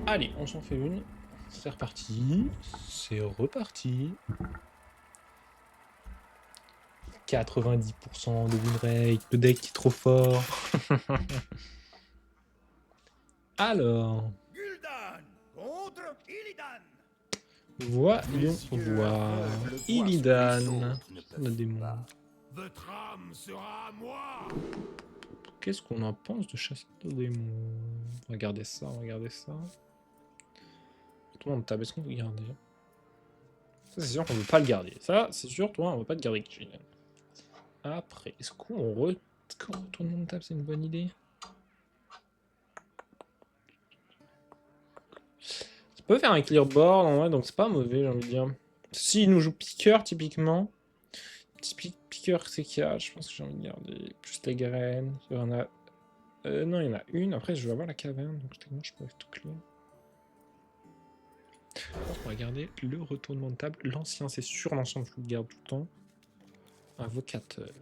Allez, on s'en fait une. C'est reparti. C'est reparti. 90% de win rate. Le deck est trop fort. Alors, Gul'dan contre Illidan. voyons voir. Illidan. Le démon. Votre âme sera à moi. Qu'est-ce qu'on en pense de chasse de démons? Regardez ça, regardez ça. Tout le monde tape, est-ce qu'on veut garder? Ça, c'est sûr qu'on veut pas le garder. Ça, c'est sûr, toi, on veut pas te garder. Après, est-ce qu'on retourne mon table? C'est une bonne idée. Ça peut faire un clear board, en vrai, donc c'est pas mauvais, j'ai envie de dire. S'il nous joue piqueur, typiquement. Petit piqueur CK, je pense que j'ai envie de garder. Plus les graines. Il y en a. Non, il y en a une. Après, je vais avoir la caverne, donc techniquement, je pourrais tout clear. On va garder le retournement de table. L'ancien, c'est sûr, l'ensemble, je le garde tout le temps. Invocateur.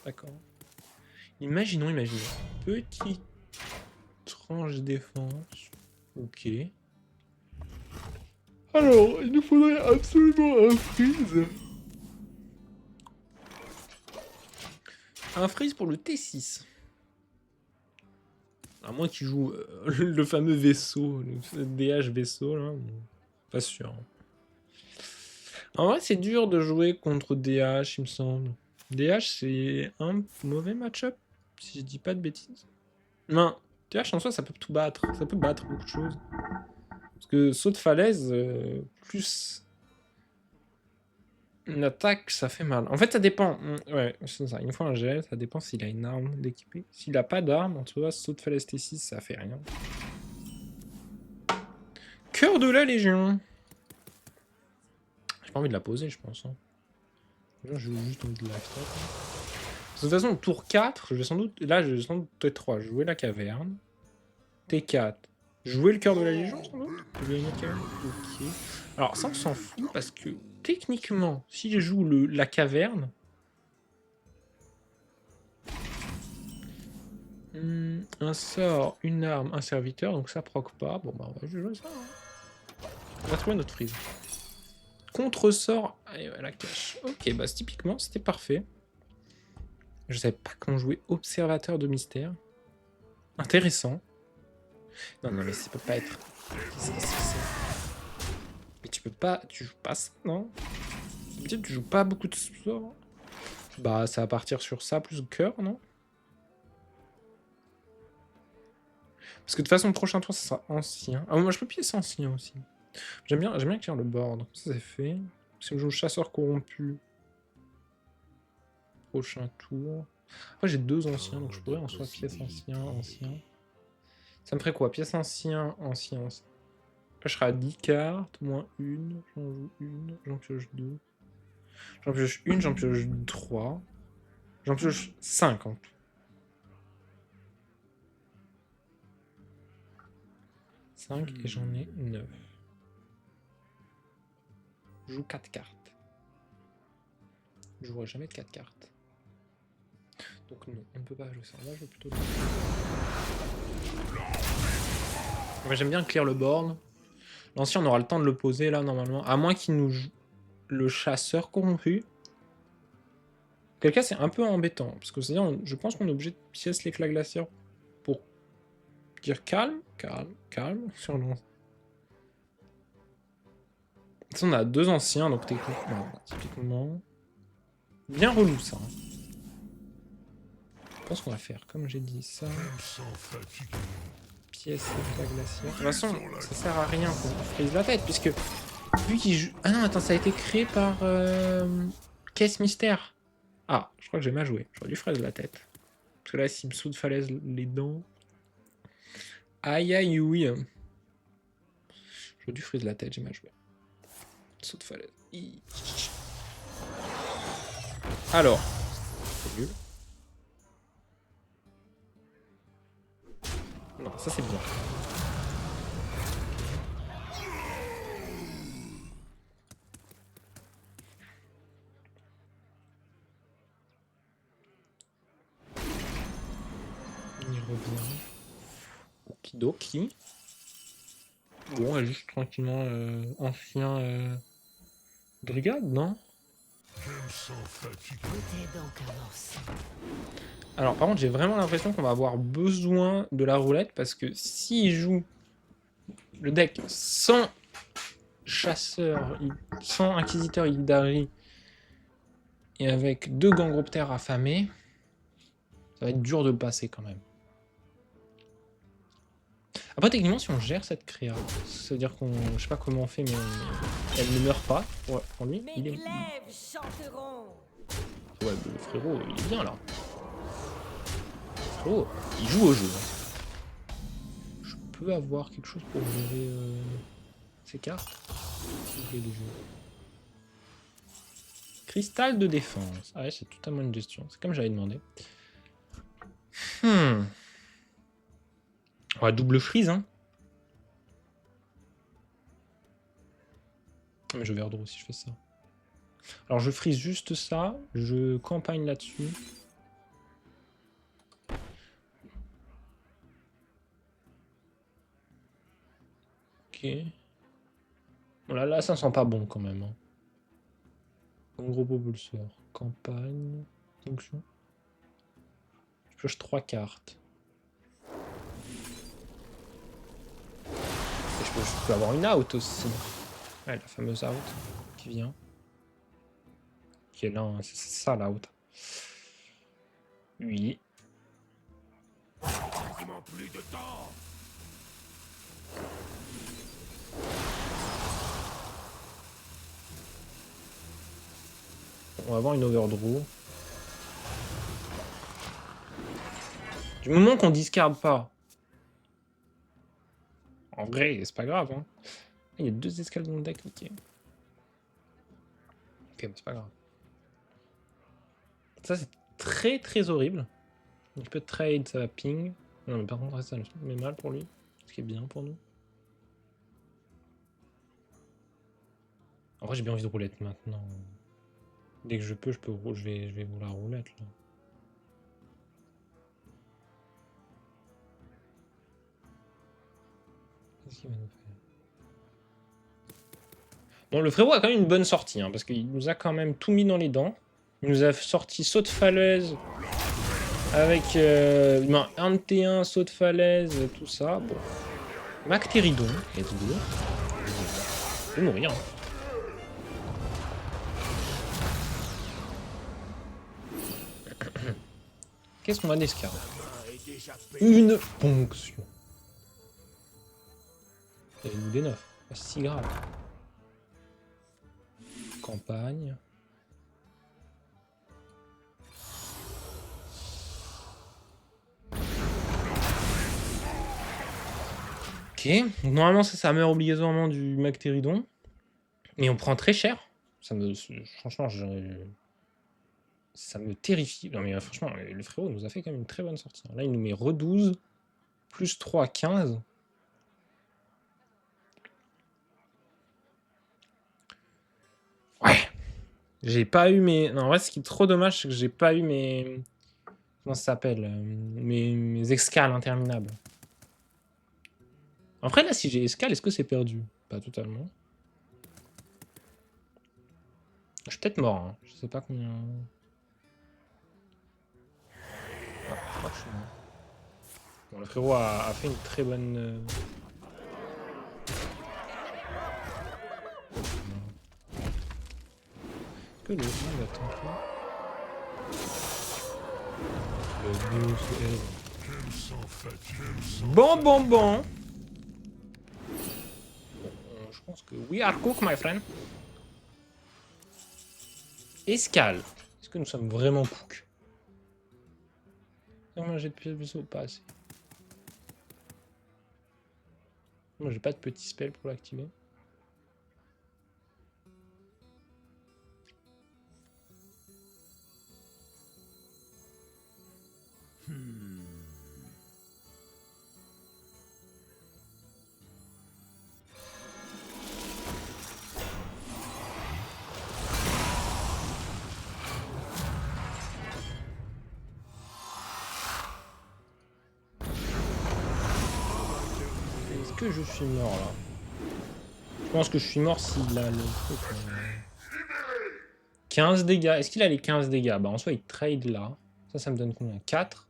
D'accord. Imaginons. Petite tranche défense. Ok. Alors, il nous faudrait absolument un freeze. Un freeze pour le T6. À moins qu'il joue le fameux vaisseau, le DH vaisseau, là. Pas sûr. En vrai, c'est dur de jouer contre DH, il me semble. DH, c'est un mauvais match-up, si je dis pas de bêtises. Non, DH en soi, ça peut tout battre. Ça peut battre beaucoup de choses. Parce que saut de falaise, plus une attaque, ça fait mal. En fait, ça dépend. Ouais, c'est ça. Une fois un gel, ça dépend s'il a une arme d'équipé. S'il a pas d'arme, en tout cas, saut de falaise T6, ça fait rien. Cœur de la Légion. J'ai pas envie de la poser, je pense. Hein. J'ai juste envie de la stop. De toute façon, tour 4, je vais sans doute. Là, je vais sans doute T3, jouer la caverne. T4, jouer le cœur de la Légion, sans doute. Ok. Alors, ça, on s'en fout parce que techniquement, si je joue la caverne. Un sort, une arme, un serviteur, donc ça proc pas. Bon, bah, on va jouer ça. Hein. On va trouver notre freeze. Contre-sort, allez, ouais, la cache. Ok, bah, typiquement, c'était parfait. Je savais pas qu'on jouait observateur de mystère. Intéressant. Non, mais ça peut pas être. Mais tu peux pas. Tu joues pas ça, non? Peut-être tu joues pas beaucoup de sorts. Bah, ça va partir sur ça plus cœur, non? Parce que de toute façon, le prochain tour, ça sera ancien. Ah, moi, je peux pied ancien aussi. J'aime bien écrire le board. Ça, c'est fait. Si on joue chasseur corrompu. Prochain tour. Après, j'ai deux anciens, donc je pourrais en soi pièce ancien. Ça me ferait quoi? Pièce ancien. Là, je serai à 10 cartes, moins une. J'en joue une, j'en pioche deux. J'en pioche une, j'en pioche 3. J'en pioche 5 en tout. 5 et j'en ai 9. Je joue 4 cartes. Je jouerai jamais de 4 cartes. Donc non, on ne peut pas jouer ça. Là, je vais plutôt... Ouais, j'aime bien clear le board. L'ancien, on aura le temps de le poser là, normalement. À moins qu'il nous joue le chasseur corrompu. Quel cas, c'est un peu embêtant. Parce que c'est-à-dire, je pense qu'on est obligé de pièce l'éclat glaciaire pour dire calme sur le... On a deux anciens, donc typiquement... Bien relou, ça. Hein. Je pense qu'on va faire, comme j'ai dit, ça. Pièce l'éclat glaciaire. De toute façon, ça sert à rien qu'on frise la tête, puisque... Vu qu'il joue... Ah non, attends, ça a été créé par... Caisse Mystère. Ah, je crois que j'ai mal joué. J'aurais dû fraise la tête. Parce que là, s'il me saute de falaise les dents... Aïe aïe oui. J'aurais dû freeze la tête, j'ai mal joué. Saut de falaise. Alors. C'est nul. Non, ça c'est bien. On y revient. Okidoki. Bon, elle est juste tranquillement ancien brigade, non? Alors par contre j'ai vraiment l'impression qu'on va avoir besoin de la roulette parce que s'il joue le deck sans chasseur, sans inquisiteur Illidari et avec 2 gangroptères affamés, ça va être dur de le passer quand même. Après techniquement si on gère cette créa, ça veut dire qu'on, je sais pas comment on fait mais elle ne meurt pas. Ouais, pour lui, il est... Ouais, le frérot, il est bien là. Le frérot, il joue au jeu. Je peux avoir quelque chose pour gérer ces cartes. Cristal de défense. Ah ouais, c'est totalement une gestion. C'est comme j'avais demandé. On va double freeze, hein. Mais je vais overdraw si je fais ça. Alors je freeze juste ça. Je campagne là-dessus. Ok. Bon, là, ça sent pas bon quand même. Hein. Un gros propulseur. Campagne. Fonction. Je pioche 3 cartes. Et je peux avoir une out aussi. Ouais, la fameuse out qui vient. Qui est là, hein. C'est ça la out. Oui. Plus de temps. On va avoir une overdraw. Du moment qu'on discarde pas. En vrai, c'est pas grave. Hein. Il y a 2 escales dans le deck. Ok. Ok, mais c'est pas grave. Ça, c'est très très horrible. Il peut trade, ça va ping. Non, mais par contre, ça met mal pour lui. Ce qui est bien pour nous. En vrai, j'ai bien envie de roulette maintenant. Dès que je peux, je vais vous la roulette là. Qu'est-ce qu'il va nous faire? Bon, le frérot a quand même une bonne sortie, hein, parce qu'il nous a quand même tout mis dans les dents. Il nous a sorti saut de falaise avec un T1, saut de falaise, tout ça. Bon. Mactéridon, let's go. Je vais mourir. Hein. Qu'est-ce qu'on va d'escarre? Une ponction. Il nous des 9. Pas si grave. Campagne. Ok. Donc, normalement, ça meurt obligatoirement du Mactéridon. Mais on prend très cher. Franchement, ça me terrifie. Non mais franchement, le frérot nous a fait quand même une très bonne sortie. Là, il nous met re-12. Plus 3, 15. Ouais. J'ai pas eu mes... Non, en vrai, ce qui est trop dommage, c'est que j'ai pas eu mes... Comment ça s'appelle mes escales interminables. Après, là, si j'ai escale, est-ce que c'est perdu? Pas totalement. Je suis peut-être mort, hein. Je sais pas combien... Ah, je crois que je suis mort. Bon, le frérot a fait une très bonne... Que le jeu va tenter. Le dieu c'est... Bon, bon, bon. Je pense que... We are cook, my friend. Escale. Est-ce que nous sommes vraiment cook? Moi j'ai de pièces vaisseau, pas assez. Moi j'ai pas de petit spell pour l'activer. que je suis mort là? Je pense que je suis mort s'il a le truc. 15 dégâts. Est-ce qu'il a les 15 dégâts? Bah en soi il trade là. Ça me donne combien? 4.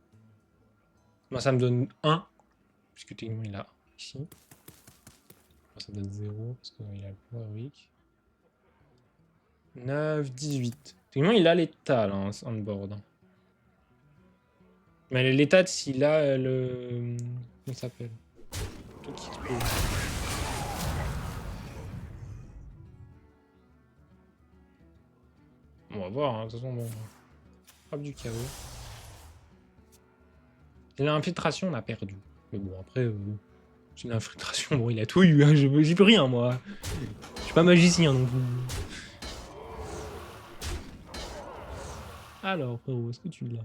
Moi ça me donne 1. Puisque techniquement il a ici. Moi, ça me donne 0 parce qu'il a le pouvoir héroïque. 9, 18. Techniquement il a l'état là on board. Mais l'état s'il a le... Comment ça s'appelle? Le truc qui explose. On va voir, hein. De toute façon, bon. Frappe du chaos. Et l'infiltration, on a perdu. Mais bon, après, c'est l'infiltration, bon, il a tout eu, hein. J'y peux rien, moi. Je suis pas magicien, non plus. Alors, frérot, est-ce que tu l'as?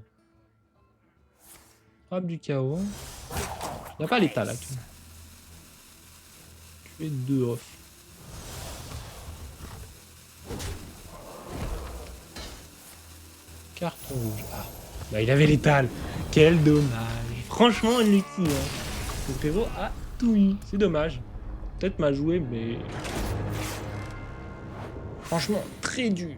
Frappe du chaos. Il n'y a pas l'état, là. Tu fais 2 off. Carton rouge. Ah, bah il avait l'étal. Quel dommage. Franchement, unlucky. Hein. Le frérot a tout eu. C'est dommage. Peut-être m'a joué, mais... Franchement, très dur.